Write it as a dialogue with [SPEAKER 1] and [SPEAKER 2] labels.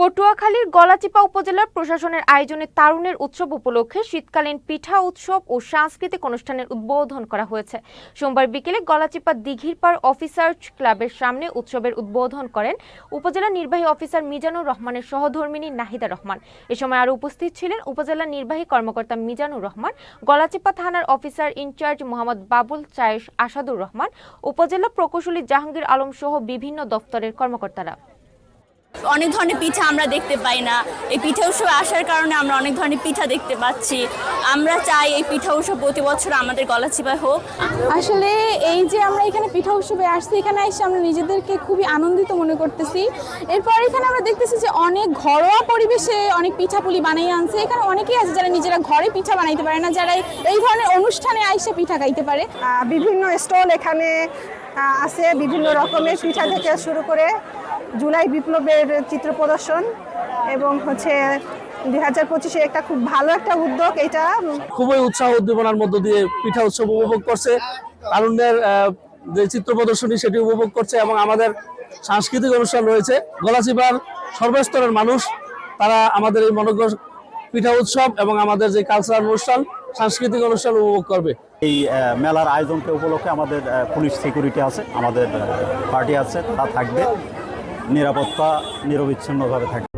[SPEAKER 1] পটুয়াখালীর গলাচিপা উপজেলার প্রশাসনের আয়োজনে তারুণের উৎসব উপলক্ষে শীতকালীন পিঠা উৎসব ও সাংস্কৃতিক অনুষ্ঠানের উদ্বোধন করা হয়েছে। সোমবার বিকেলে গলাচিপা দিঘিরপাড় অফিসার্স ক্লাবের সামনে উৎসবের উদ্বোধন করেন উপজেলা নির্বাহী অফিসার মিজানুর রহমানের সহধর্মিণী নাহিদা রহমান। এ সময় আরও উপস্থিত ছিলেন উপজেলা নির্বাহী কর্মকর্তা মিজানুর রহমান, গলাচিপা থানার অফিসার ইনচার্জ মোহাম্মদ বাবুল চায়েশ আসাদুর রহমান, উপজেলা প্রকৌশলী জাহাঙ্গীর আলম সহ বিভিন্ন দপ্তরের কর্মকর্তারা।
[SPEAKER 2] অনেক ধরনের পিঠা আমরা দেখতে পাই না। এই পিঠা উৎসবে আসার কারণে আমরা অনেক ধরনের পিঠা দেখতে পাচ্ছি। আমরা চাই এই পিঠা উৎসব প্রতি বছর আমাদের গলাচিপায় হোক।
[SPEAKER 3] আসলে এই যে আমরা এখানে পিঠা উৎসবে আসছি, এখানে এসে আমরা নিজেদেরকে খুবই আনন্দিত মনে করতেছি। এরপর এখানে আমরা দেখতেছি যে অনেক ঘরোয়া পরিবেশে অনেক পিঠাপুলি বানিয়ে আনছে। এখানে অনেকেই আছে যারা নিজেরা ঘরে পিঠা বানাইতে পারে না, যারা এই ধরনের অনুষ্ঠানে আইসা পিঠা খাইতে পারে।
[SPEAKER 4] বিভিন্ন স্টল এখানে আছে, বিভিন্ন রকমের পিঠা থেকে শুরু করে জুলাই বিপ্লবের চিত্র প্রদর্শন এবং 2025-এ একটা খুব ভালো একটা উদ্যোগ। এটা
[SPEAKER 5] খুবই উৎসাহ উদ্দীপনার মধ্য দিয়ে পিঠা উৎসব উপভোগ করছে, তারুণ্যের যে চিত্র প্রদর্শনী সেটি উপভোগ করছে এবং আমাদের সাংস্কৃতিক অনুষ্ঠান রয়েছে। গলাচিপার সর্বস্তরের মানুষ তারা আমাদের এই মনোজ্ঞ পিঠা উৎসব এবং আমাদের যে কালচারাল অনুষ্ঠান, সাংস্কৃতিক অনুষ্ঠান উপভোগ করবে।
[SPEAKER 6] এই মেলার আয়োজনকে উপলক্ষে আমাদের পুলিশ সিকিউরিটি আছে, আমাদের পার্টি আছে, তারা থাকবে, নিরাপত্তা নিরবিচ্ছিন্নভাবে থাকবে।